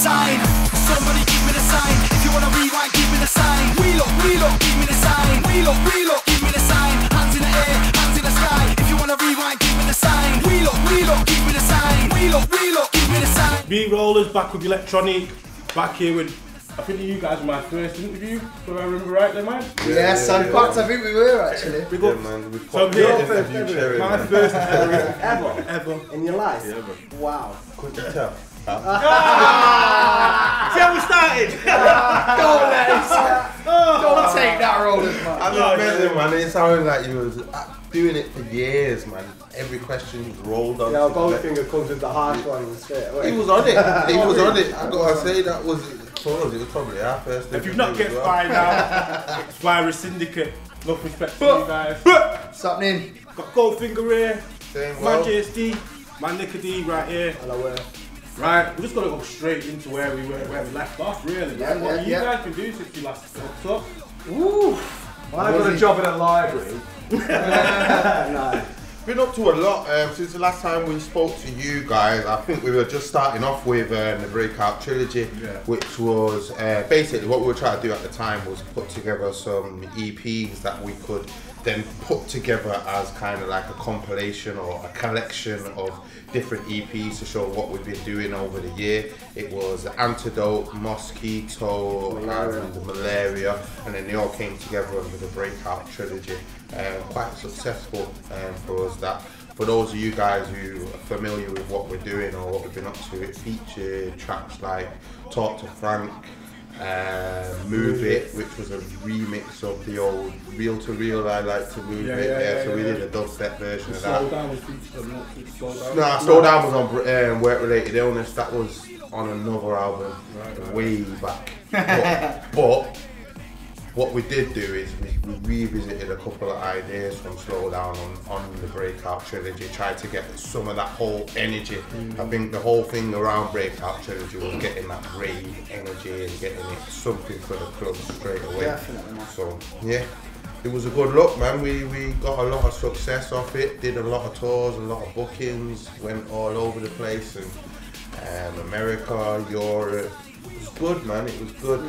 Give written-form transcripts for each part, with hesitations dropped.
sign. Somebody give me the sign. If you wanna rewind, give me the sign. Wheel up, give me the sign. Wheel up, give me the sign. Hands in the air, hands in the sky. If you wanna rewind, give me the sign. Wheel up, give me the sign. Wheel up, give me the sign. Me Rollaz back with Tronique, back here with, I think you guys were my first interview, if I remember right there, man. Yes, in fact I think we were actually. Yeah, man. So here, my first ever. In your life? Yeah, ever. Wow. Couldn't you tell? See how we started? Don't let it start. Don't take that, Rolaz, man. I just met him, man. It sounded like he was doing it for years, man. Every question he rolled on. Yeah, Goldfinger comes with the harsh one straight away. He was on it. He was on it. I gotta say that was for us. It was probably our first. If you've not get by now, it's via Syndicate. Enough respect to you guys. What's happening? Got Goldfinger here, Same man well. JSD, man Nicky D right here. Hello, Right, we're just gonna go straight into where we left off, really. Yeah, What yeah, you yeah. guys been doing since you last hooked up? Well, I got a job in a library. No. Been up to a lot since the last time we spoke to you guys. I think we were just starting off with the Breakout Trilogy, which was basically what we were trying to do at the time was put together some EPs that we could then put together as kind of like a compilation or a collection of different EPs to show what we've been doing over the year. It was Antidote, Mosquito, and Malaria, and then they all came together under the Breakout Trilogy. Quite successful for us. That for those of you guys who are familiar with what we're doing or what we've been up to, it featured tracks like Talk to Frank, Move It, which was a remix of the old Real to Real, I Like to Move It. So we did a dubstep version of that. Slow Down was featured on Slow Down. No, Slow Down was on Work Related Illness. That was on another album way back. But what we did do is we revisited a couple of ideas from Slow Down on the Breakout Trilogy, tried to get some of that whole energy. I think the whole thing around Breakout Trilogy was getting that rave energy and getting it something for the club straight away. Definitely. So yeah, it was a good look, man. We got a lot of success off it, did a lot of tours, a lot of bookings, went all over the place, and America, Europe. It was good, man, it was good.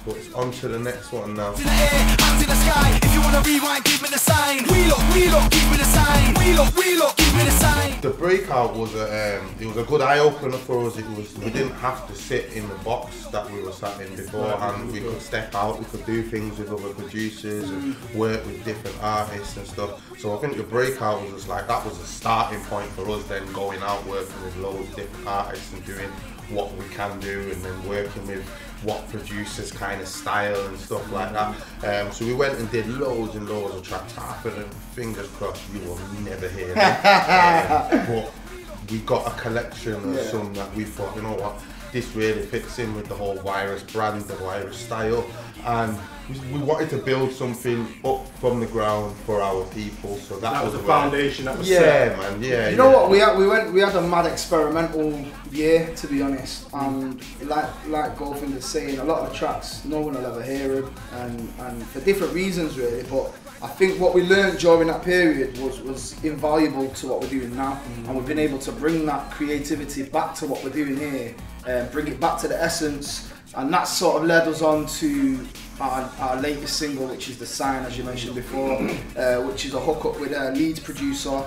But it's on to the next one now. In the air, hands in the sky. If you wanna rewind, give me the sign. Wheel up, give me the sign. Wheel up, give me the sign. The Breakout was it was a good eye opener for us. It was, we didn't have to sit in the box that we were sat in beforehand. We could step out, we could do things with other producers and work with different artists and stuff. So I think the Breakout was just like, that was a starting point for us then going out working with loads of different artists and doing what we can do, and then working with what producers kind of style and stuff like that. So we went and did loads and loads of tracks. Half of them, fingers crossed, you will never hear them. But we got a collection of some that we thought, you know what, this really fits in with the whole Virus brand, the Virus style, and we wanted to build something up from the ground for our people. So that was the foundation that was set. Man, yeah. You know what? We had a mad experimental year, to be honest. And like Goldfinger's saying, a lot of the tracks no one will ever hear them, and for different reasons really. But I think what we learned during that period was invaluable to what we're doing now, and we've been able to bring that creativity back to what we're doing here, bring it back to the essence, and that sort of led us on to our latest single, which is The Sign, as you mentioned before, which is a hookup with a Leeds producer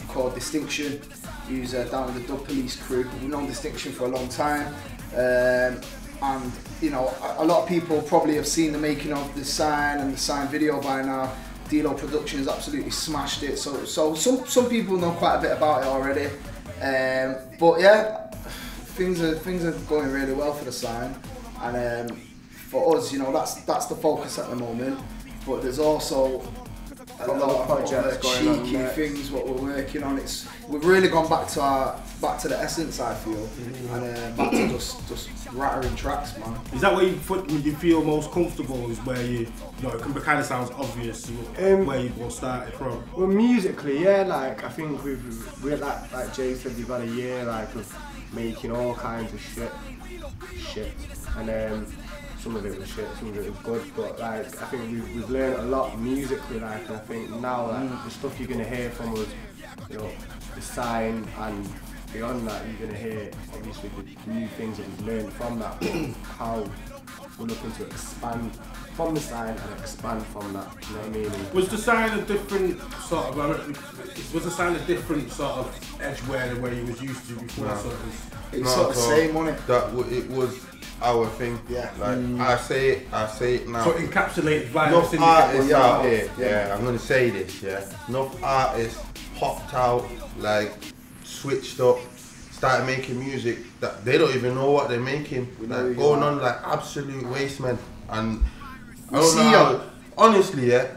called Distinction, who's down with the Dub Police crew. We've known Distinction for a long time, and you know, a lot of people probably have seen the making of The Sign and The Sign video by now. D-Lo Productions absolutely smashed it, so some people know quite a bit about it already, but yeah, things are going really well for The Sign, and for us, you know, that's the focus at the moment. But there's also a lot of projects cheeky things what we're working on. We've really gone back to the essence, I feel, and back to just rattling tracks, man. Is that where you feel most comfortable? Is where you know, it kind of sounds obvious where you both started from? Well, musically, yeah, like I think we're like Jay said, we've had a year like of making all kinds of shit, and some of it was shit, some of it was good, but like I think we've learned a lot musically, like, and I think now like the stuff you're gonna hear from us, you know, The Sign and beyond that, you're going to hear obviously the new things that we've learned from that, but how we're looking to expand from the sign and expand from that. You know what I mean? Was the sign a different sort of? Was the sign a different sort of edgeware than where you was used to before? No. Sort of, It's sort of the same, wasn't it? It was our thing. Yeah. Like I say it now. so encapsulated via Enough Syndicate. artists out here. Yeah, I'm gonna say this. Yeah, enough artists popped out, like switched up, started making music that they don't even know what they're making. Like going on like absolute waste, man. And I don't know how, honestly, yeah,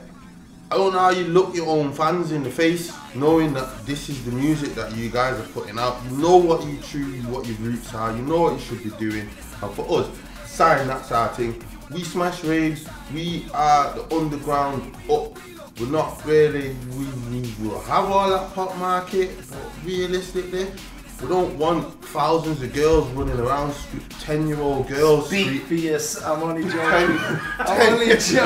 I don't know how you look your own fans in the face, knowing that this is the music that you guys are putting out. You know what you truly, what your roots are. You know what you should be doing. And for us, sign, that's our thing. We smash raves. We are the underground up. We're not really. We will have all that pop market, but realistically, we don't want thousands of girls running around, 10-year-old girls. Speak for yourself. I'm only joking. I'm only joking.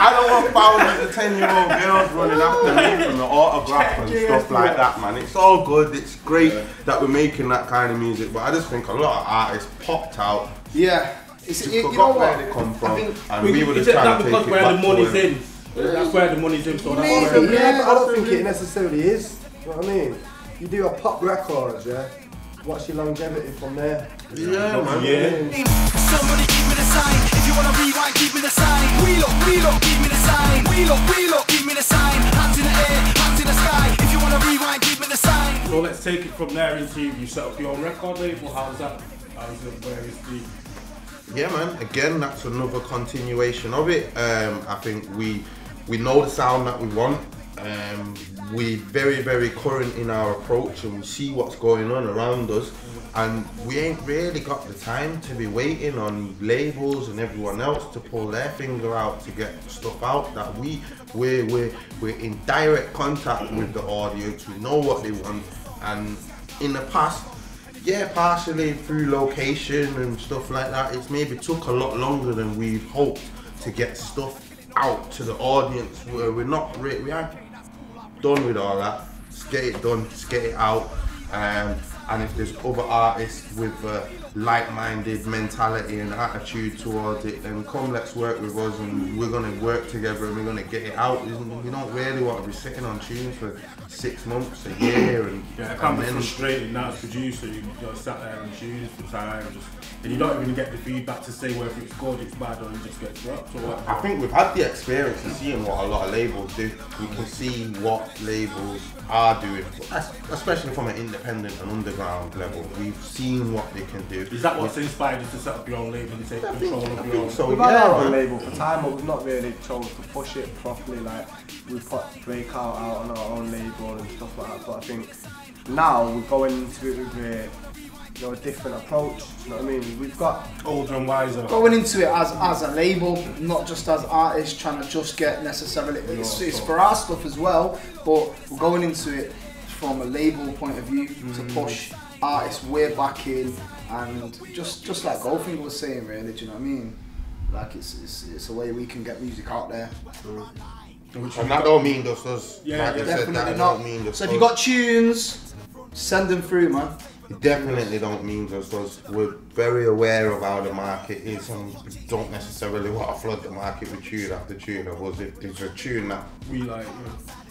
I don't want thousands of 10-year-old girls running after me from the autograph and stuff like that, man. It's all good. It's great that we're making that kind of music, but I just think a lot of artists popped out. Yeah. You know where what? they come from, and we were is just it trying that to take because it where back the money's to in? That's where the money's in. So that's Maybe, yeah. I don't think it necessarily is. You know what I mean? You do a pop record, yeah? What's your longevity from there? Yeah, man. Yeah. Somebody give me the sign. If you wanna rewind, give me the sign. Wheel up, give me the sign. Wheel up, give me the sign. Hands in the air, hands in the sky. If you wanna rewind, give me the sign. So let's take it from there into you set up your own record label. How's that? How's it? Where is the? Yeah, man. Again, that's another continuation of it. I think we know the sound that we want. We're very, very current in our approach, and we see what's going on around us. And we ain't really got the time to be waiting on labels and everyone else to pull their finger out to get stuff out. That we're in direct contact with the audience. We know what they want, and in the past, yeah, partially through location and stuff like that, it's maybe took a lot longer than we'd hoped to get stuff out to the audience. Where we aren't done with all that. Just get it done, just get it out. And if there's other artists with like-minded mentality and attitude towards it, then come, let's work with us, and we're gonna work together and we're gonna get it out. We don't really want to be sitting on tunes for 6 months, a year, and yeah, it can be frustrating now as a producer. You just sat there and tunes for time, and you don't even get the feedback to say whether it's good, it's bad, or it just gets dropped. Or what. I think we've had the experience of seeing what a lot of labels do. We can see what labels are doing, especially from an independent and underground level. We've seen what they can do. Is that what's inspired you to set up your own label and take control of your own? So We've had our own label for time, but we've not really chose to push it properly. Like, we put Breakout out on our own label and stuff like that. But I think now we're going into it with a different approach. You know what I mean? We've got older and wiser. Going into it as a label, not just as artists trying to just get necessarily. It's for our stuff as well, but we're going into it from a label point of view to push artists way back in, and just like Goldfinger was saying, really. Do you know what I mean? Like it's a way we can get music out there. And that don't mean just us. Yeah, like I said, Definitely that not. don't mean just So us. if you got tunes, send them through, man. It definitely don't mean just us. We're very aware of how the market is, and we don't necessarily want to flood the market with tune after tune of us. If there's a tune that We like.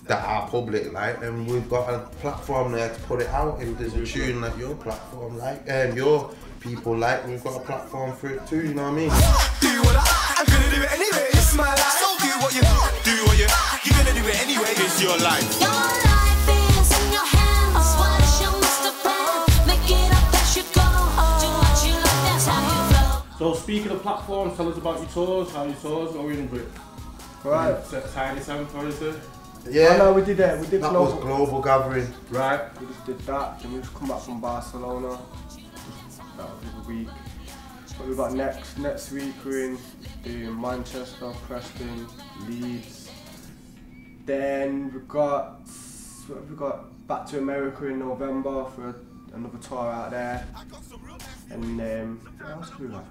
that our public like, then we've got a platform there to put it out. If there's a tune that your platform like, and your people like, we've got a platform for it too. You know what I mean? Do what I'm gonna do it anyway. It's my life. So do what you're gonna do it anyway. It's your life. Your life is in your hands. What is your master plan? Make it up as you go. Do what you like, that's how you flow. So speaking of platforms, tell us about your tours. How your tours going with? right. Set Tiny Sam for us. Yeah. Oh, no, we did That was global. global gathering. Right. We just did that, then we just come back from Barcelona. That was a week. What we got next week we're in Manchester, Preston, Leeds. Then we got back to America in November for another tour out there. And what else did we have?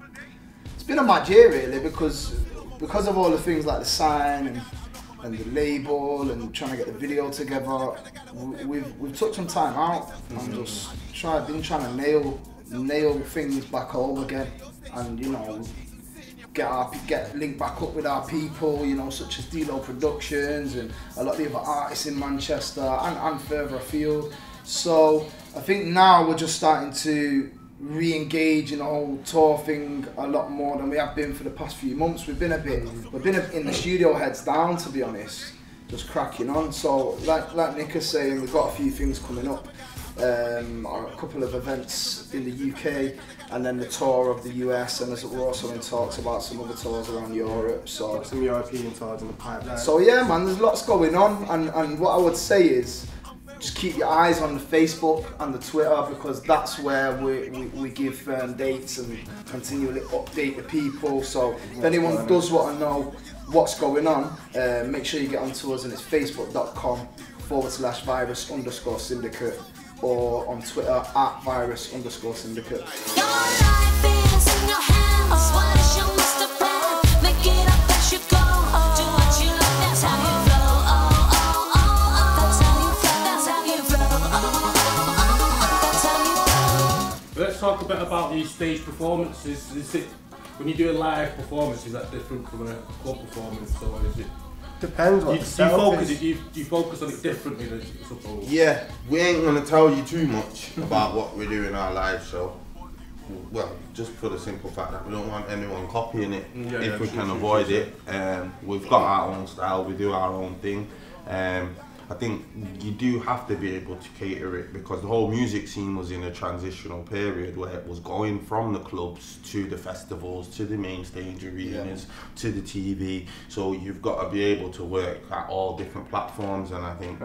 It's been a mad year, really, because of all the things like the sign and the label and trying to get the video together. we've took some time out and just been trying to nail things back home again, and you know, get linked back up with our people, you know, such as D-Lo Productions and a lot of the other artists in Manchester and further afield. So I think now we're just starting to re-engage in the whole tour thing a lot more than we have been for the past few months. We've been in the studio heads down, to be honest, just cracking on. So like Nick is saying, we've got a few things coming up, a couple of events in the UK, and then the tour of the US, and we're also in talks about some other tours around Europe. So some European tours in the pipeline. So yeah, man, there's lots going on, and what I would say is, just keep your eyes on the Facebook and the Twitter, because that's where we give dates and continually update the people. So if anyone does want to know what's going on, make sure you get onto us, and it's facebook.com/virus_syndicate, or on Twitter @virus_syndicate. Your life is in your hands. What is your master plan? Make it up as you go. Do what you like, that's how you flow. That's how you flow. That's how you flow. That's how you flow. Let's talk a bit about these stage performances. Is it, when you do a live performance, is that different from a club performance, or is it? Depends what Do you focus on it differently, I suppose? Yeah, we ain't gonna tell you too much about what we do in our live show. Well, just for the simple fact that we don't want anyone copying it if we can avoid it. We've got our own style, we do our own thing. I think you do have to be able to cater it, because the whole music scene was in a transitional period where it was going from the clubs to the festivals, to the main stage arenas, to the TV. So you've got to be able to work at all different platforms, and I think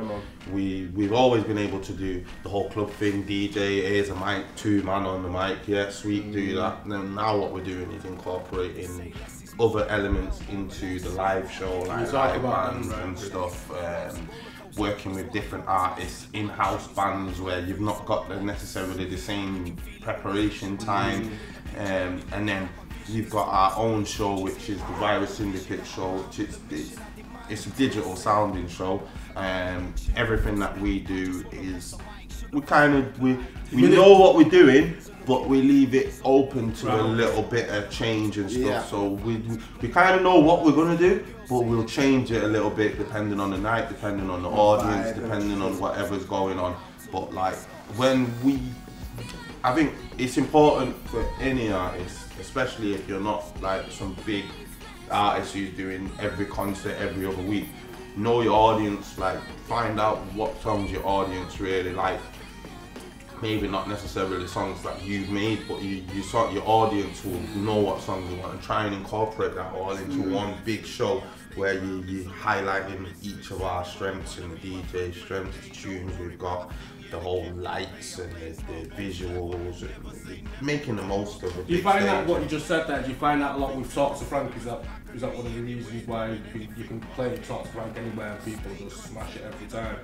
we've always been able to do the whole club thing. DJ, here's a mic, 2 man on the mic, yeah, sweet, do that. And then now what we're doing is incorporating other elements into the live show, like live bands and stuff. Working with different artists, in-house bands where you've not got necessarily the same preparation time, and then you've got our own show, which is the Virus Syndicate show, which is it's a digital sounding show. Everything that we do is we know what we're doing, but we leave it open to a little bit of change and stuff. Yeah. So we kind of know what we're gonna do, but we'll change it a little bit depending on the night, depending on the audience, depending on whatever's going on. But like I think it's important for any artist, especially if you're not like some big artist who's doing every concert every other week. Know your audience, like find out what songs your audience really like. Maybe not necessarily songs that you've made, but your audience will know what songs you want, and try and incorporate that all into one big show where you highlighting each of our strengths and the DJ strengths, the tunes we've got, the whole lights and the visuals, and making the most of it. Do you find that what you just said there? Do you find that a lot with Talk to Frank? Is that one of the reasons why you can play Talk to Frank anywhere and people just smash it every time?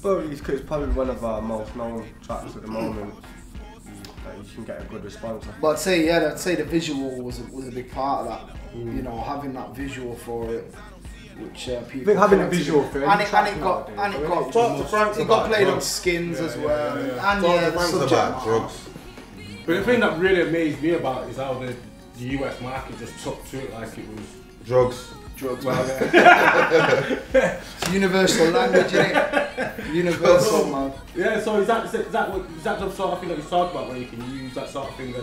But it's probably one of our most known tracks at the moment. You can get a good response. But I'd say the visual was a big part of that. You know, having that visual for it, which people. I think having a visual for and it got played on Skins as well. And the subject about drugs. But the thing that really amazed me about it is how the US market just took to it like it was drugs. Well, it's universal language, isn't it? Universal, man. Yeah, so is that the sort of thing that you talk about, where you can use that sort of thing?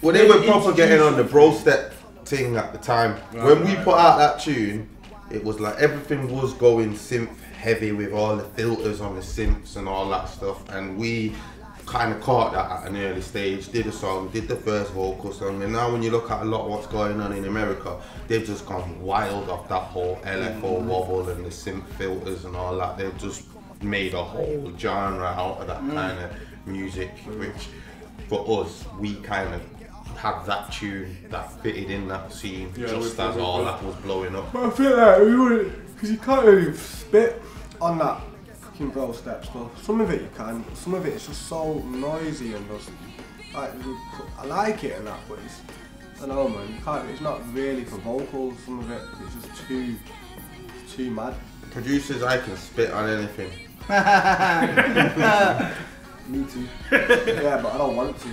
Well, they were propagating on the bro step thing at the time. When we put out that tune, it was like everything was going synth heavy with all the filters on the synths and all that stuff, and we kind of caught that at an early stage, did a song, did the first vocal song, and now when you look at a lot of what's going on in America, they've just gone wild off that whole LFO wobble and the synth filters and all that. They've just made a whole genre out of that kind of music, which for us, we kind of had that tune that fitted in that scene just as all that was blowing up. But I feel like because you can't really spit on that fucking bro step stuff. Some of it you can, but some of it is just so noisy and just like I like it and that, but it's, I don't know, man. You can't. It's not really for vocals. Some of it it's just too mad. Producers, I can spit on anything. Me too. Yeah, but I don't want to.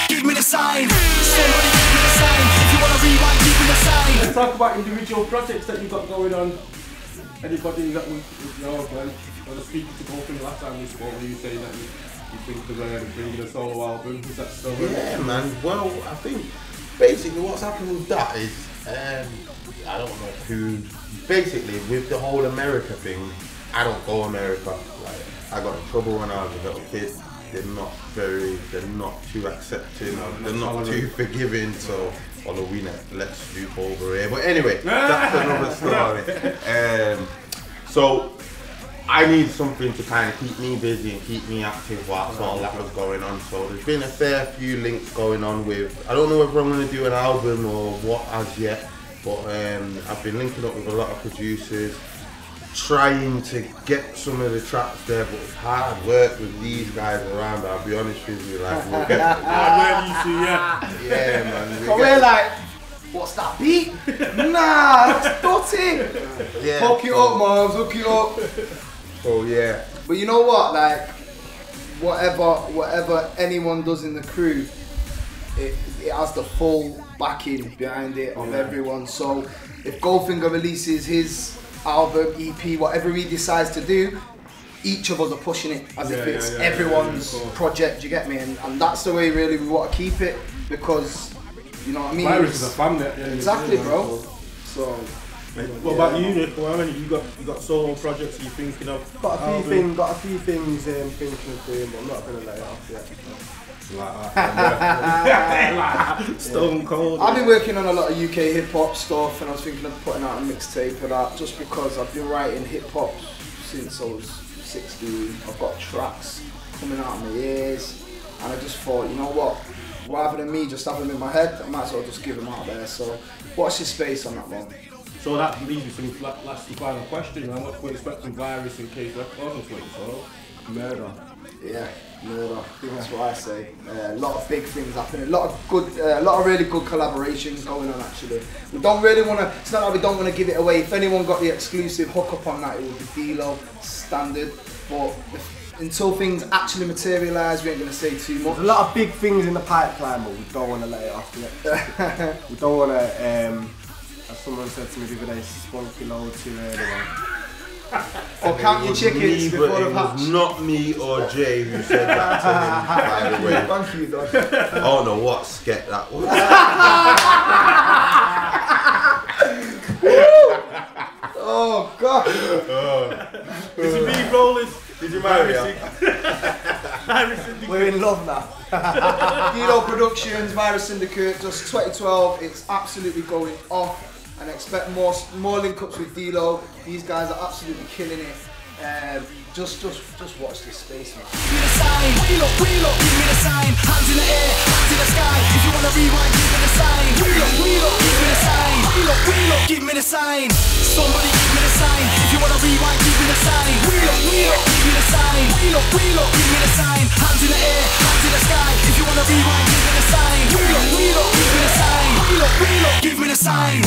Give me the sign. Somebody give me the sign. If you wanna rewind, give me the sign. Let's talk about individual projects that you've got going on. Anybody that with when I was speaking to Goldfinger last time we spoke, were you saying that you think of bringing a solo album? Is that still Yeah, man. Well, I think basically what's happened with that is, I don't know who. Basically, with the whole America thing, I don't go America. Like, I got in trouble when I was a little kid. They're not too accepting, they're not too forgiving, so although let's swoop over here. But anyway, that's another story. So I need something to kind of keep me busy and keep me active whilst all that was going on. So there's been a fair few links going on with, I don't know whether I'm going to do an album or what as yet, but I've been linking up with a lot of producers, trying to get some of the tracks there, but it's hard work with these guys around. I'll be honest with you, like we'll get yeah, man. So we're like, what's that beat? Nah, that's dirty. Yeah, Hook it up, Mars, hook it up. So yeah. But you know what, like, whatever anyone does in the crew, it has the full backing behind it of everyone. So if Goldfinger releases his album, EP, whatever he decides to do, each of us are pushing it as if it's everyone's project, you get me? And that's the way really we want to keep it, because, you know what I mean? Virus is a family. Exactly, bro. So, what about you, Nick? Well, you got solo projects you're thinking of? Got a few things thinking of doing, but I'm not gonna let it off yet. Stone cold. I've been working on a lot of UK hip hop stuff, and I was thinking of putting out a mixtape of that, just because I've been writing hip hop since I was 16. I've got tracks coming out of my ears, and I just thought, you know what, rather than me just having them in my head, I might as well just give them out there. So watch your space on that one. So that leaves me some last and final question. What can we expect from Virus in case Records in 2012? Murder. Yeah, murder. That's what I say. A lot of big things happening. A lot of really good collaborations going on. Actually, we don't really want to. It's not like we don't want to give it away. If anyone got the exclusive hookup on that, it would be D-Lo standard. But until things actually materialise, we ain't gonna say too much. There's a lot of big things in the pipeline, but we don't want to let it off yet. We don't want to. As someone said to me the other day, spunky load too early. Or count your chickens before the hatch. It was not me or Jay who said that to him, by the way. Thank you, Don. I don't know what sket that was. Oh, God. Is it me, Rolaz? Did you marry her? We're in love now. D-Lo Productions, Virus Syndicate, just 2012. It's absolutely going off. And expect more link-ups with D-Lo. These guys are absolutely killing it. Just watch this space, man. Give me the sign, wheel up, give me the sign. Hands in the air, hands in the sky. If you wanna rewind, give me the sign. Wheel up, give me the sign. Wheel up, give me the sign. Somebody give me the sign. If you wanna rewind, give me the sign. Wheel up, give me the sign. Wheel up, give me the sign. Hands in the air, hands in the sky. If you wanna rewind, give me the sign. Wheel up, give me the sign. Wheel up, give me the sign.